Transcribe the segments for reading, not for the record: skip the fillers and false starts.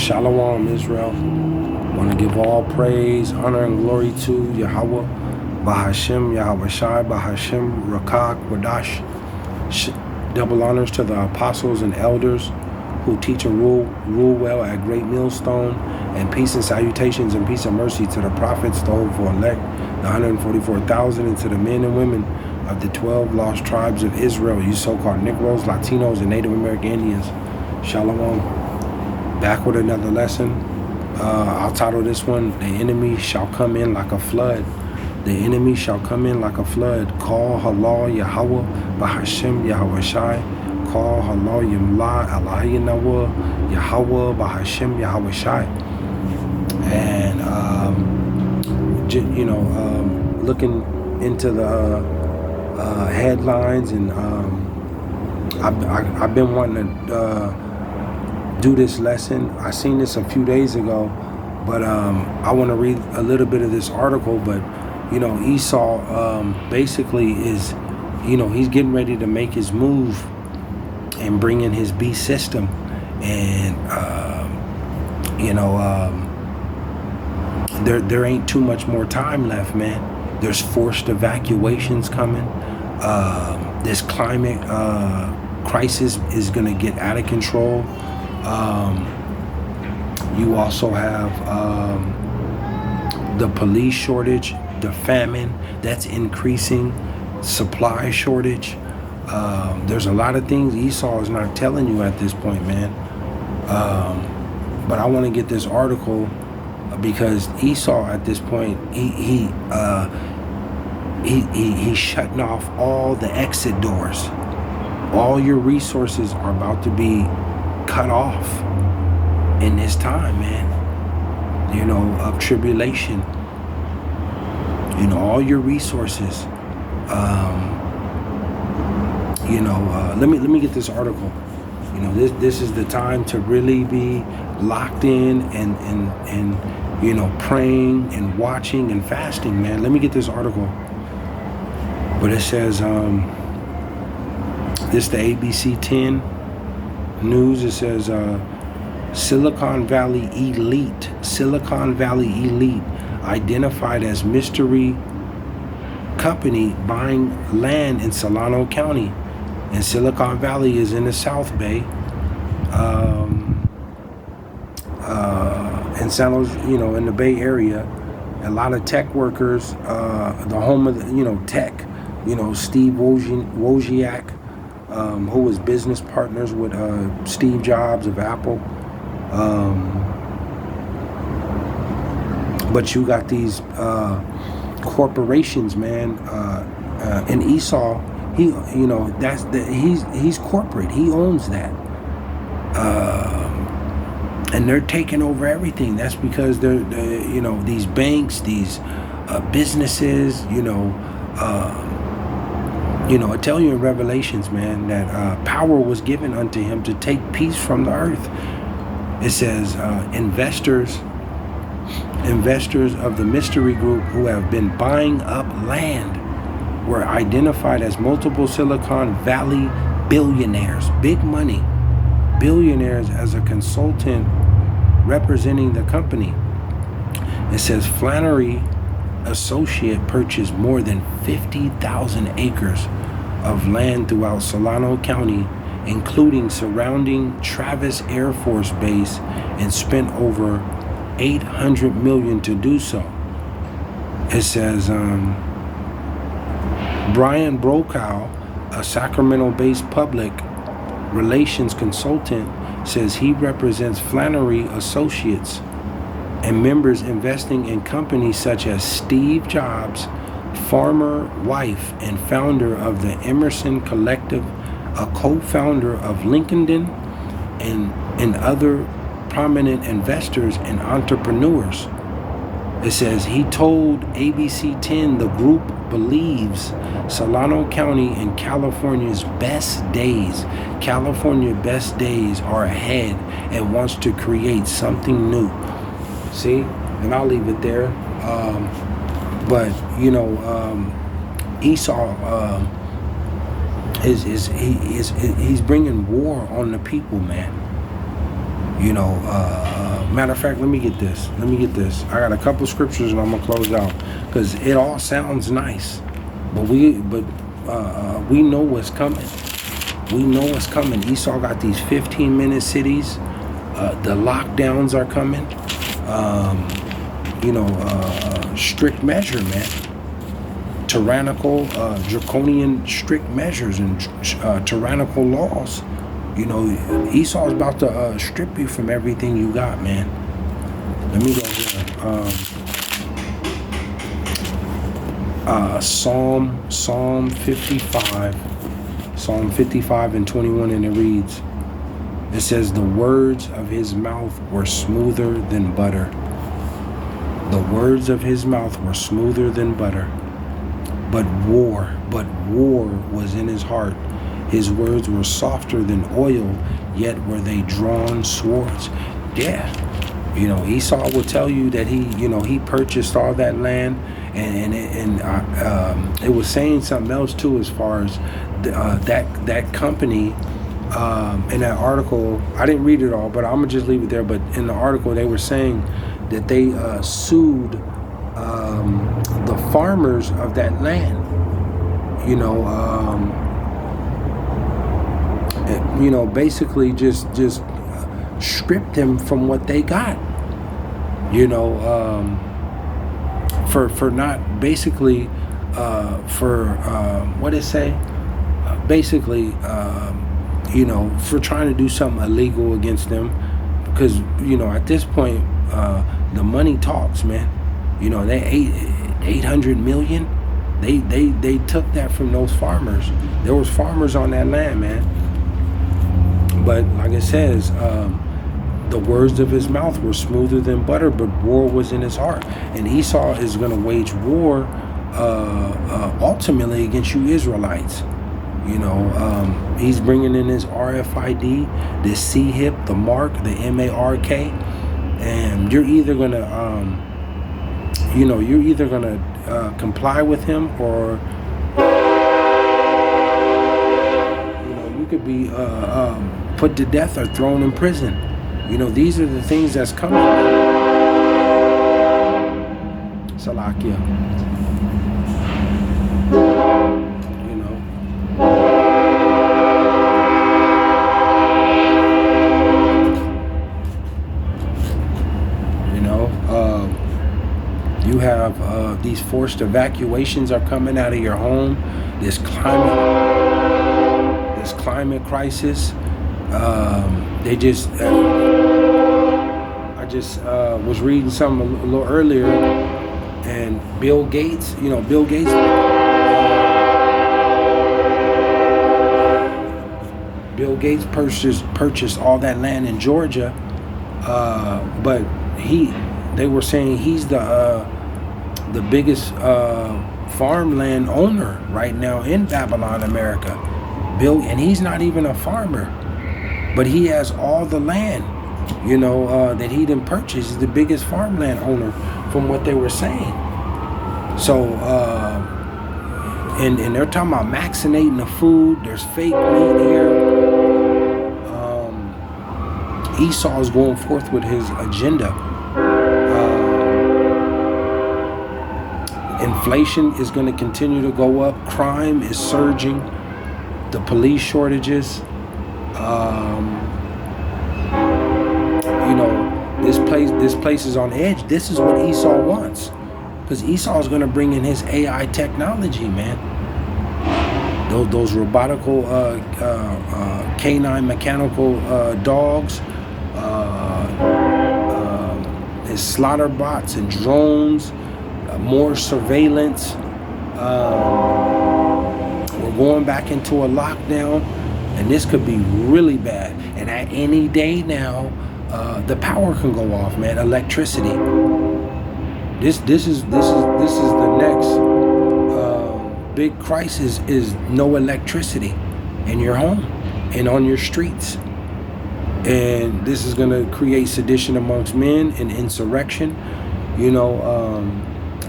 Shalom, Israel. Want to give all praise, honor, and glory to Yahawah, BASHAM, YAHAWAHSHI, BASHAM, Rakak, Wadash. Double honors to the apostles and elders who teach and rule well at Great Millstone, and peace and salutations and peace and mercy to the prophets, the hopeful elect, the 144,000, and to the men and women of the 12 lost tribes of Israel, you so-called Negroes, Latinos, and Native American Indians. Shalom. Back with another lesson. I'll title this one, The Enemy Shall Come In Like a Flood. The enemy shall come in like a flood. Call halal Yahawah, BASHAM, YAHAWAHSHI. Call halal Yimla, Alahinawa, Yahawah, BASHAM, YAHAWAHSHI. And, looking into the headlines, and I've been wanting to do this lesson. I seen this a few days ago, but I want to read a little bit of this article. But Esau basically is, he's getting ready to make his move and bring in his beast system, and there ain't too much more time left, man. There's forced evacuations coming. This climate crisis is gonna get out of control. You also have the police shortage, the famine that's increasing, supply shortage. There's a lot of things Esau is not telling you at this point, man. But I want to get this article because Esau at this point, he's shutting off all the exit doors. All your resources are about to be cut off in this time, man, of tribulation. All your resources. Let me get this article. This is the time to really be locked in and praying and watching and fasting, man. Let me get this article. But it says this the ABC 10 news. It says Silicon Valley elite identified as mystery company buying land in Solano County. And Silicon Valley is in the South Bay, in San Jose, in the Bay Area. A lot of tech workers, the home of tech, Steve Wozniak, who was business partners with Steve Jobs of Apple. But you got these corporations, man, and Esau. He's corporate. He owns that, and they're taking over everything. That's because they're these banks, these businesses. I tell you in Revelations, man, that power was given unto him to take peace from the earth. It says investors of the mystery group who have been buying up land were identified as multiple Silicon Valley billionaires, big money billionaires, as a consultant representing the company. It says Flannery Associate purchased more than 50,000 acres of land throughout Solano County, including surrounding Travis Air Force Base, and spent over $800 million to do so. It says Brian Brokaw, a Sacramento-based public relations consultant, says he represents Flannery Associates and members investing in companies such as Steve Jobs, former wife and founder of the Emerson Collective, a co-founder of LinkedIn, and other prominent investors and entrepreneurs. It says he told ABC 10 the group believes Solano County and California's best days are ahead and wants to create something new. See, and I'll leave it there. But Esau he's bringing war on the people, man. You know, matter of fact, let me get this. I got a couple scriptures and I'm gonna close out because it all sounds nice, but we know what's coming. We know what's coming. Esau got these 15-minute cities. The lockdowns are coming. Strict measure, man. Tyrannical, draconian strict measures and tyrannical laws. You know, Esau's about to strip you from everything you got, man. Let me go here. Psalm 55. Psalm 55 and 21, and it reads, it says, the words of his mouth were smoother than butter. The words of his mouth were smoother than butter. But war was in his heart. His words were softer than oil, yet were they drawn swords. Yeah. You know, Esau will tell you that he purchased all that land, and it was saying something else too, as far as that company. In that article, I didn't read it all, but I'm gonna just leave it there. But in the article, they were saying that they sued the farmers of that land. Basically just stripped them from what they got. For not basically what it say? Basically, for trying to do something illegal against them, because at this point, the money talks, man. They 800 million. They took that from those farmers. There was farmers on that land, man. But like it says, the words of his mouth were smoother than butter, but war was in his heart. And Esau is going to wage war ultimately against you Israelites. He's bringing in his RFID, the C-HIP, the mark, the MARK, and you're either gonna, comply with him, or you could be put to death or thrown in prison. These are the things that's coming. Salakia. You have these forced evacuations are coming out of your home. This climate crisis. I just was reading something a little earlier, and Bill Gates. Bill Gates purchased all that land in Georgia, but they were saying he's the biggest farmland owner right now in Babylon, America. And he's not even a farmer, but he has all the land, that he didn't purchase. He's the biggest farmland owner, from what they were saying. So, and they're talking about vaccinating the food. There's fake meat here. Esau is going forth with his agenda. Inflation is going to continue to go up. Crime is surging. The police shortages. This place is on edge. This is what Esau wants, because Esau is going to bring in his AI technology, man. Those robotical, canine mechanical dogs, his slaughter bots and drones. More surveillance. We're going back into a lockdown, and this could be really bad. And at any day now, the power can go off, man. Electricity. This is the next big crisis, is no electricity in your home and on your streets. And this is going to create sedition amongst men and insurrection.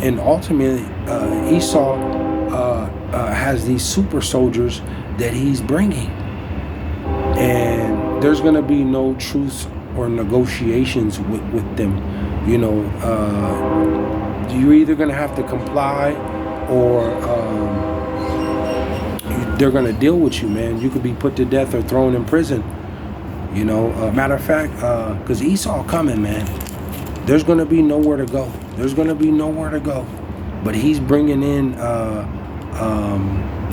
And ultimately, Esau has these super soldiers that he's bringing, and there's going to be no truce or negotiations with them. You know, you're either going to have to comply, or they're going to deal with you, man. You could be put to death or thrown in prison. You know, matter of fact, because Esau coming, man. There's going to be nowhere to go. There's going to be nowhere to go. But he's bringing in,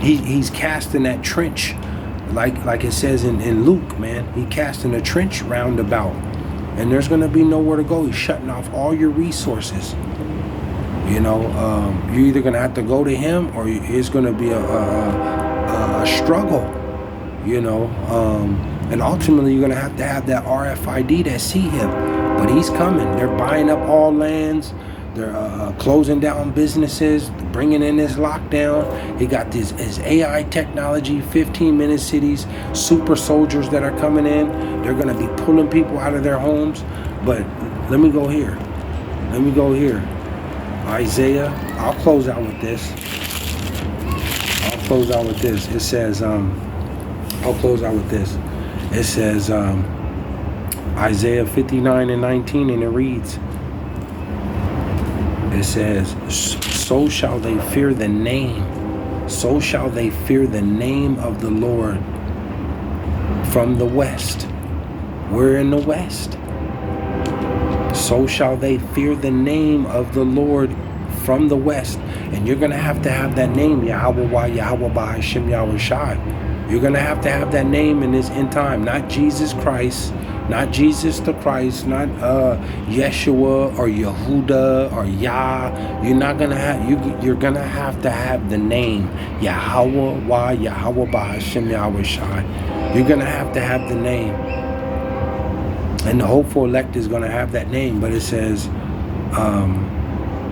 he's casting that trench, like it says in Luke, man. He casting a trench roundabout, and there's going to be nowhere to go. He's shutting off all your resources. You know, you're either going to have to go to him, or it's going to be a struggle. You know, and ultimately you're going to have that RFID that see him. But he's coming. They're buying up all lands. They're closing down businesses, bringing in this lockdown. He got his AI technology, 15-minute cities, super soldiers that are coming in. They're going to be pulling people out of their homes. But let me go here. Let me go here. Isaiah, I'll close out with this. I'll close out with this. It says, I'll close out with this. It says, Isaiah 59:19, and it reads, it says, so shall they fear the name. So shall they fear the name of the Lord from the west. We're in the west. So shall they fear the name of the Lord from the west. And you're going to have that name, YAHAWAH, YAHAWAH, BASHAM, YAHWAHSHI. You're going to have that name in this end time. Not Jesus Christ, not Jesus the Christ, not Yeshua or Yehuda or Yah. You're not going to have, you're going to have the name YAHAWAH, YAHAWAH, BASHAM, YAHWAHSHI. You're going to have the name. And the hopeful elect is going to have that name. But it says,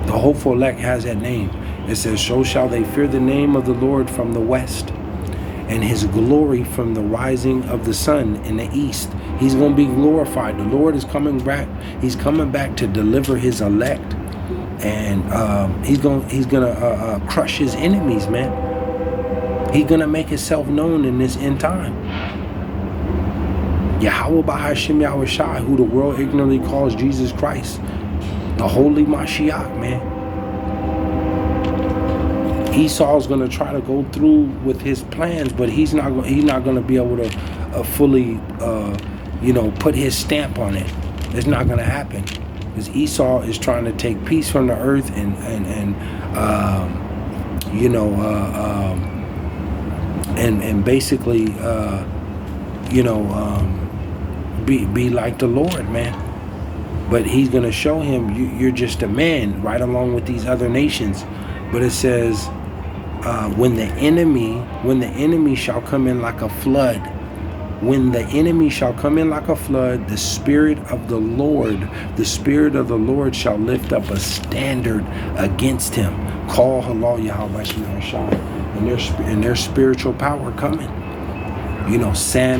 the hopeful elect has that name. It says, so shall they fear the name of the Lord from the west, and his glory from the rising of the sun in the east. He's going to be glorified. The Lord is coming back. He's coming back to deliver his elect. And he's gonna crush his enemies, man. He's going to make himself known in this end time. Yahawah BaHaShem YAHWAHSHI, who the world ignorantly calls Jesus Christ, the Holy Mashiach, man. Esau's going to try to go through with his plans, but he's not going to be able to fully, you know, put his stamp on it. It's not going to happen, because Esau is trying to take peace from the earth and you know, and basically, you know, be like the Lord, man. But he's going to show him you're just a man, right along with these other nations. But it says, when the enemy shall come in like a flood, when the enemy shall come in like a flood, the Spirit of the Lord shall lift up a standard against him. Call halal Yahawah, and their spiritual power coming. You know, Psalm